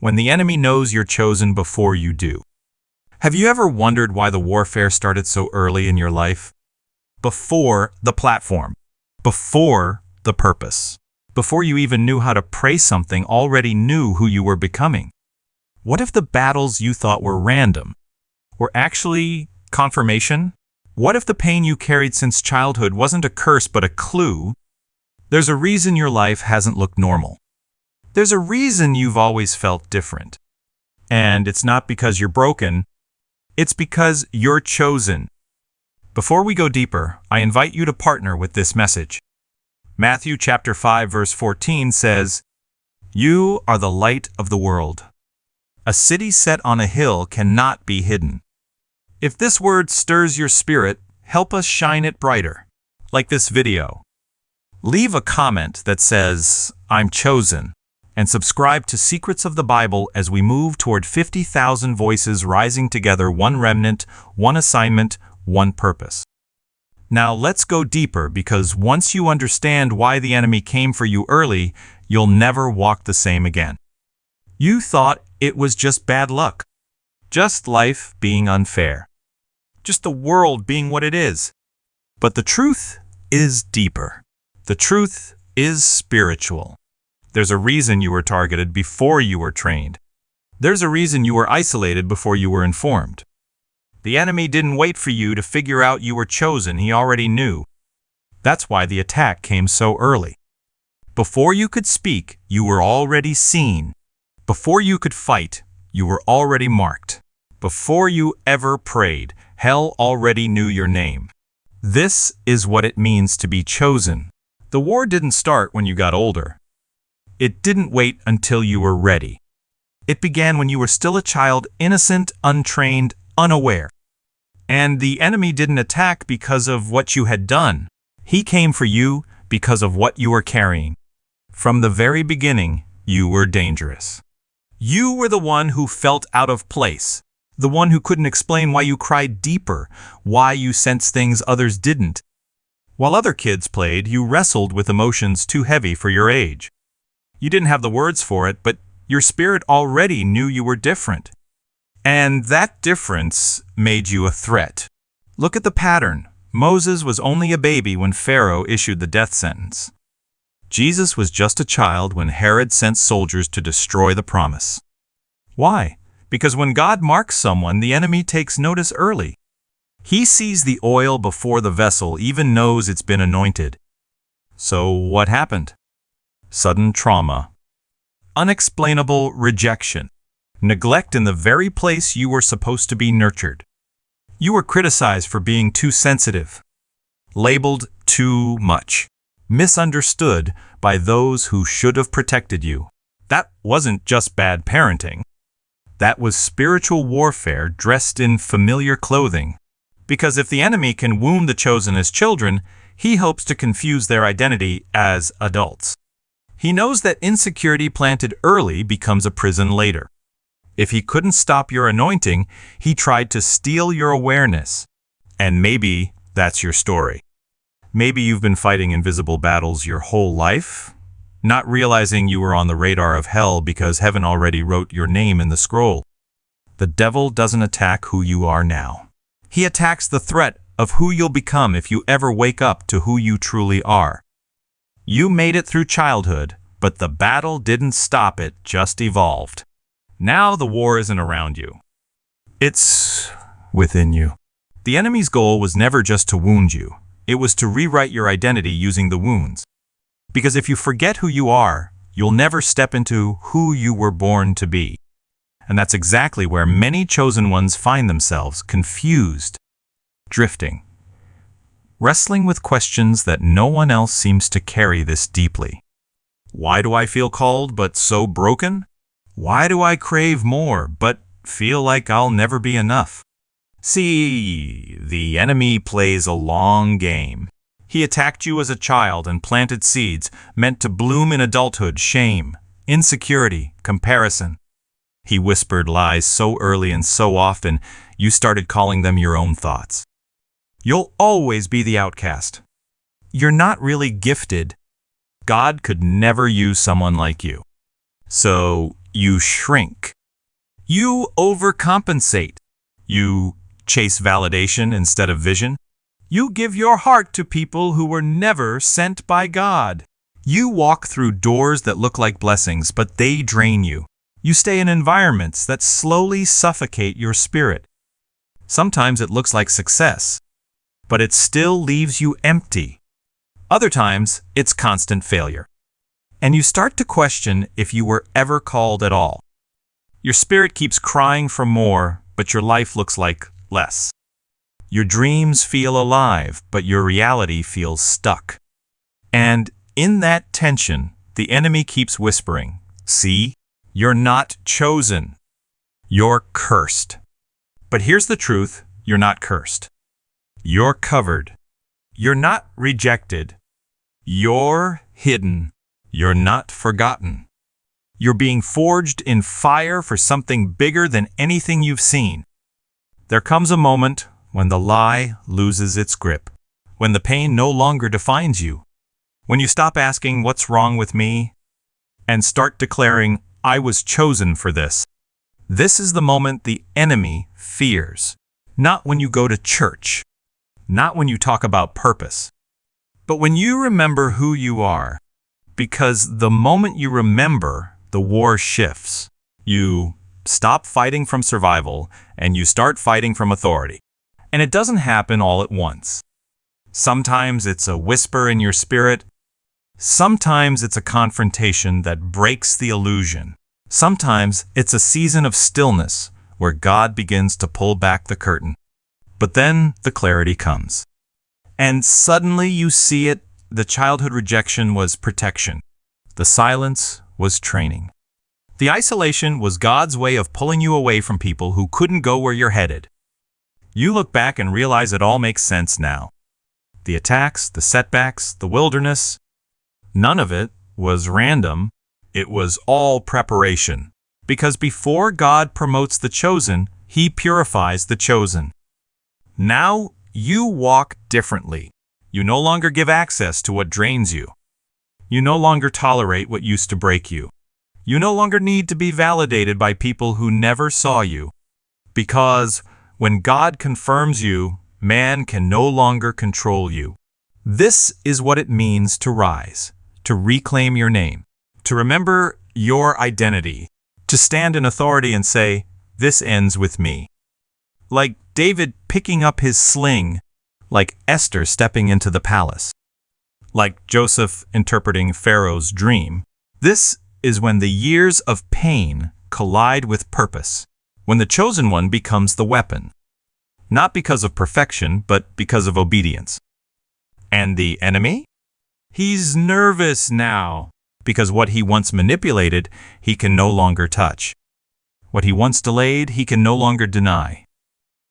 when the enemy knows you're chosen before you do. Have you ever wondered why the warfare started so early in your life? Before the platform, before the purpose, before you even knew how to pray, something already knew who you were becoming. What if the battles you thought were random were actually confirmation? What if the pain you carried since childhood wasn't a curse but a clue? There's a reason your life hasn't looked normal. There's a reason you've always felt different. And it's not because you're broken, it's because you're chosen. Before we go deeper, I invite you to partner with this message. Matthew chapter 5 verse 14 says, "You are the light of the world. A city set on a hill cannot be hidden." If this word stirs your spirit, help us shine it brighter. Like this video. Leave a comment that says, "I'm chosen," and subscribe to Secrets of the Bible as we move toward 50,000 voices rising together, one remnant, one assignment, one purpose. Now let's go deeper, because once you understand why the enemy came for you early, you'll never walk the same again. You thought it was just bad luck, just life being unfair, just the world being what it is. But the truth is deeper. The truth is spiritual. There's a reason you were targeted before you were trained. There's a reason you were isolated before you were informed. The enemy didn't wait for you to figure out you were chosen. He already knew. That's why the attack came so early. Before you could speak, you were already seen. Before you could fight, you were already marked. Before you ever prayed, hell already knew your name. This is what it means to be chosen. The war didn't start when you got older. It didn't wait until you were ready. It began when you were still a child, innocent, untrained, unaware. And the enemy didn't attack because of what you had done. He came for you because of what you were carrying. From the very beginning, you were dangerous. You were the one who felt out of place, the one who couldn't explain why you cried deeper, why you sensed things others didn't. While other kids played, you wrestled with emotions too heavy for your age. You didn't have the words for it, but your spirit already knew you were different. And that difference made you a threat. Look at the pattern. Moses was only a baby when Pharaoh issued the death sentence. Jesus was just a child when Herod sent soldiers to destroy the promise. Why? Because when God marks someone, the enemy takes notice early. He sees the oil before the vessel, even knows it's been anointed. So what happened? Sudden trauma. Unexplainable rejection. Neglect in the very place you were supposed to be nurtured. You were criticized for being too sensitive, labeled too much, misunderstood by those who should have protected you. That wasn't just bad parenting. That was spiritual warfare dressed in familiar clothing. Because if the enemy can wound the chosen as children, he hopes to confuse their identity as adults. He knows that insecurity planted early becomes a prison later. If he couldn't stop your anointing, he tried to steal your awareness. And maybe that's your story. Maybe you've been fighting invisible battles your whole life, not realizing you were on the radar of hell because heaven already wrote your name in the scroll. The devil doesn't attack who you are now. He attacks the threat of who you'll become if you ever wake up to who you truly are. You made it through childhood, but the battle didn't stop, it just evolved. Now the war isn't around you. It's within you. The enemy's goal was never just to wound you. It was to rewrite your identity using the wounds. Because if you forget who you are, you'll never step into who you were born to be. And that's exactly where many chosen ones find themselves, confused, drifting, wrestling with questions that no one else seems to carry this deeply. Why do I feel called but so broken? Why do I crave more but feel like I'll never be enough? See, the enemy plays a long game. He attacked you as a child and planted seeds meant to bloom in adulthood: shame, insecurity, comparison. He whispered lies so early and so often, you started calling them your own thoughts. You'll always be the outcast. You're not really gifted. God could never use someone like you. So You shrink. You overcompensate. You chase validation instead of vision. You give your heart to people who were never sent by God. You walk through doors that look like blessings, but they drain you. You stay in environments that slowly suffocate your spirit. Sometimes it looks like success, but it still leaves you empty. Other times, it's constant failure. And you start to question if you were ever called at all. Your spirit keeps crying for more, but your life looks like less. Your dreams feel alive, but your reality feels stuck. And in that tension, the enemy keeps whispering, "See, you're not chosen. You're cursed." But here's the truth, you're not cursed. You're covered. You're not rejected. You're hidden. You're not forgotten. You're being forged in fire for something bigger than anything you've seen. There comes a moment when the lie loses its grip, when the pain no longer defines you, when you stop asking, "What's wrong with me?" and start declaring, "I was chosen for this." This is the moment the enemy fears. Not when you go to church, not when you talk about purpose, but when you remember who you are. Because the moment you remember, the war shifts. You stop fighting from survival and you start fighting from authority. And it doesn't happen all at once. Sometimes it's a whisper in your spirit. Sometimes it's a confrontation that breaks the illusion. Sometimes it's a season of stillness where God begins to pull back the curtain. But then the clarity comes. And suddenly you see it. The childhood rejection was protection. The silence was training. The isolation was God's way of pulling you away from people who couldn't go where you're headed. You look back and realize it all makes sense now. The attacks, the setbacks, the wilderness, none of it was random. It was all preparation. Because before God promotes the chosen, He purifies the chosen. Now you walk differently. You no longer give access to what drains you. You no longer tolerate what used to break you. You no longer need to be validated by people who never saw you. Because when God confirms you, man can no longer control you. This is what it means to rise, to reclaim your name, to remember your identity, to stand in authority and say, "This ends with me." Like David picking up his sling, like Esther stepping into the palace, like Joseph interpreting Pharaoh's dream. This is when the years of pain collide with purpose, when the chosen one becomes the weapon, not because of perfection, but because of obedience. And the enemy? He's nervous now, because what he once manipulated, he can no longer touch. What he once delayed, he can no longer deny.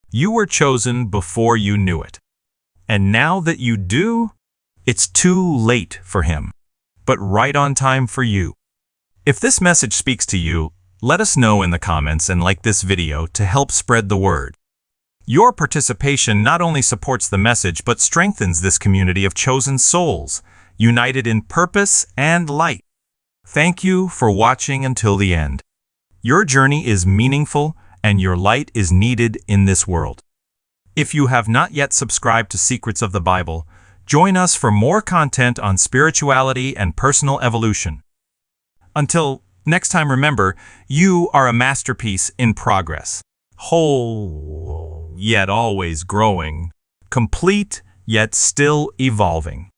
You were chosen before you knew it. And now that you do, it's too late for him, but right on time for you. If this message speaks to you, let us know in the comments and like this video to help spread the word. Your participation not only supports the message, but strengthens this community of chosen souls, united in purpose and light. Thank you for watching until the end. Your journey is meaningful and your light is needed in this world. If you have not yet subscribed to Secrets of the Bible, join us for more content on spirituality and personal evolution. Until next time, remember, you are a masterpiece in progress. Whole, yet always growing. Complete, yet still evolving.